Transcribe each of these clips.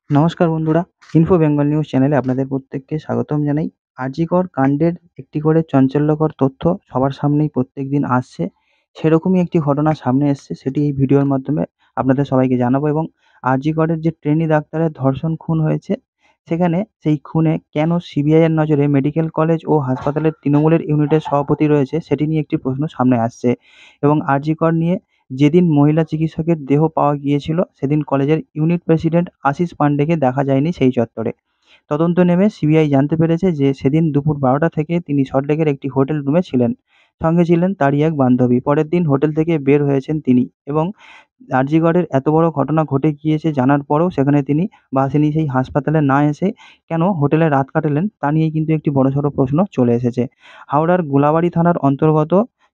নমস্কার বন্ধুরা, info Bengal news চ্যানেলে আপনাদের প্রত্যেককে স্বাগতম জানাই। আরজিকর কাণ্ডের একটি করে চাঞ্চল্যকর তথ্য সবার সামনেই প্রত্যেকদিন আসছে। সেরকমই একটি ঘটনা সামনে এসছে, সেটি এই ভিডিওর মাধ্যমে আপনাদের সবাইকে জানাবো। এবং আরজিকরের যে ট্রেনি ডাক্তারের ধর্ষণ খুন হয়েছে, সেখানে সেই খুনে কেন সিবিআই এর নজরে মেডিকেল কলেজ ও হাসপাতালের তৃণমূলের ইউনিটের সভাপতি রয়েছে, সেটি নিয়ে একটি প্রশ্ন সামনে আসছে। এবং আরজিকর নিয়ে যেদিন মহিলা চিকিৎসকের দেহ পাওয়া গিয়েছিল, সেদিন কলেজের ইউনিট প্রেসিডেন্ট আশিস পান্ডেকে দেখা যায়নি সেই চত্বরে। তদন্ত নেমে সিবিআই জানতে পেরেছে যে সেদিন দুপুর 12টা থেকে তিনি সল্টলেকের একটি হোটেল রুমে ছিলেন। সঙ্গে ছিলেন তারই এক বান্ধবী। পরের দিন হোটেল থেকে বের হয়েছেন তিনি, এবং আরজিকরের এত বড় ঘটনা ঘটে গিয়েছে জানার পরেও সেখানে তিনি সেই হাসপাতালে না এসে কেন হোটেলে রাত কাটালেন, তা নিয়েই কিন্তু একটি বড়সড় প্রশ্ন চলে এসেছে। হাওড়ার গোলাবাড়ি থানার অন্তর্গত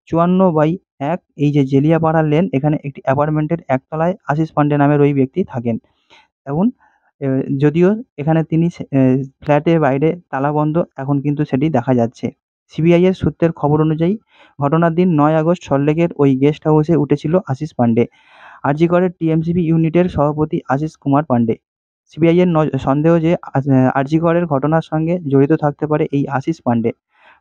54/1 এই যে জেলিয়াপাড়া লেন, এখানে একটি অ্যাপার্টমেন্টের একতলায় আশিস পান্ডে নামের ওই ব্যক্তি থাকেন। এবং এ যদিও এখানে তিনি ফ্ল্যাটের বাইরে তালাবন্ধ, এখন কিন্তু সেটি দেখা যাচ্ছে। সিবিআই এর সূত্রের খবর অনুযায়ী ঘটনার দিন ৯ আগস্ট সল্টলেকের ওই গেস্ট হাউসে উঠেছিল আশিস পান্ডে। আরজিকরের টিএমসিবি ইউনিটের সভাপতি আশিস কুমার পান্ডে। সিবিআই এর সন্দেহ যে আরজিকরের ঘটনার সঙ্গে জড়িত থাকতে পারে এই আশিস পান্ডে।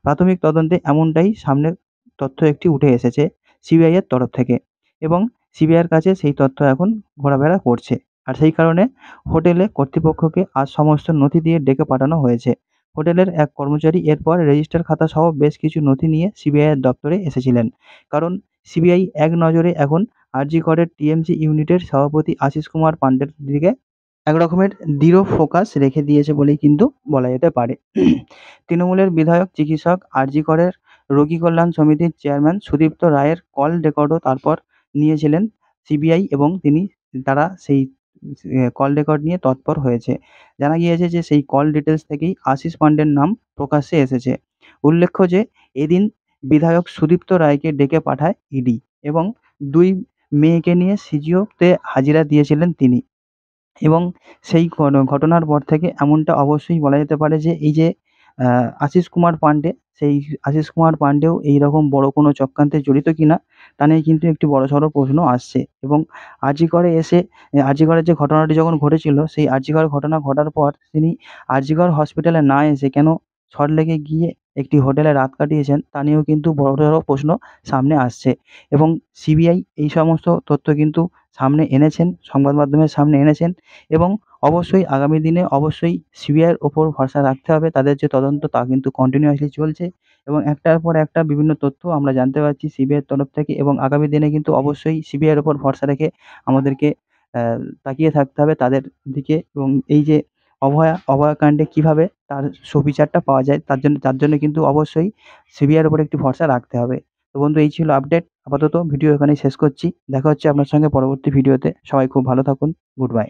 প্রাথমিক তদন্তে এমনটাই সামনের তথ্য একটি উঠে এসেছে সিবিআই এর তরফ থেকে, এবং সিবিআই এর কাছে সেই তথ্য এখন ঘোরাফেরা করছে। আর সেই কারণে হোটেলে কর্তৃপক্ষকে আজ সমস্ত নথি দিয়ে ডেকে পাঠানো হয়েছে। হোটেলের এক কর্মচারী এরপর রেজিস্টার খাতা সহ বেশ কিছু নথি নিয়ে সিবিআই এর দপ্তরে এসেছিলেন। কারণ সিবিআই এক নজরে এখন আরজিকরের টিএমসি ইউনিটের সভাপতি আশিস কুমার পান্ডের দিকে এক রকমের দৃঢ় ফোকাস রেখে দিয়েছে বলেই কিন্তু বলা যেতে পারে। তৃণমূলের বিধায়ক, চিকিৎসক, আরজিকরের রোগী কল্যাণ সমিতির চেয়ারম্যান সুদীপ্ত রায়ের কল রেকর্ডও তারপর নিয়েছিলেন সিবিআই, এবং তারা সেই কল রেকর্ড নিয়ে তৎপর হয়েছে। জানা গিয়েছে যে সেই কল ডিটেলস থেকেই আশিস পান্ডের নাম প্রকাশ্যে এসেছে। উল্লেখ্য যে এদিন বিধায়ক সুদীপ্ত রায়কে ডেকে পাঠায় ইডি, এবং ২ মেয়েকে নিয়ে সিজিওতে হাজিরা দিয়েছিলেন তিনি। এবং সেই ঘটনার পর থেকে এমনটা অবশ্যই বলা যেতে পারে যে এই যে আশিস কুমার পান্ডে, সেই আশিস কুমার পান্ডেও এইরকম বড় কোনো চক্রান্তে জড়িত কিনা, তা নিয়ে কিন্তু একটি বড়সড় প্রশ্ন আসছে। এবং আরজিকরে এসে আরজিকরের যে ঘটনাটি যখন ঘটেছিল, সেই আরজিকর ঘটনা ঘটার পর তিনি আরজিকর হসপিটালে না এসে কেন সল্টলেকে গিয়ে একটি হোটেলে রাত কাটিয়েছেন, তা নিয়েও কিন্তু বড়সড় প্রশ্ন সামনে আসছে। এবং সিবিআই এই সমস্ত তথ্য কিন্তু সামনে এনেছেন, সংবাদ মাধ্যমের সামনে এনেছেন। এবং অবশ্যই আগামী দিনে অবশ্যই সিবিআইয়ের ওপর ভরসা রাখতে হবে। তাদের যে তদন্ত তা কিন্তু কন্টিনিউয়াসলি চলছে, এবং একটার পর একটা বিভিন্ন তথ্য আমরা জানতে পারছি সিবিআইয়ের তরফ থেকে। এবং আগামী দিনে কিন্তু অবশ্যই সিবিআইয়ের ওপর ভরসা রেখে আমাদেরকে তাকিয়ে থাকতে হবে তাদের দিকে, এবং এই যে অভয়াকাণ্ডে কিভাবে তার সুবিচারটা পাওয়া যায়, তার জন্য কিন্তু অবশ্যই সিবিআইয়ের ওপর একটি ভরসা রাখতে হবে। তো বন্ধু, এই ছিল আপডেট। আপাতত ভিডিও এখানেই শেষ করছি। দেখা হচ্ছে আপনার সঙ্গে পরবর্তী ভিডিওতে। সবাই খুব ভালো থাকুন। Good bye.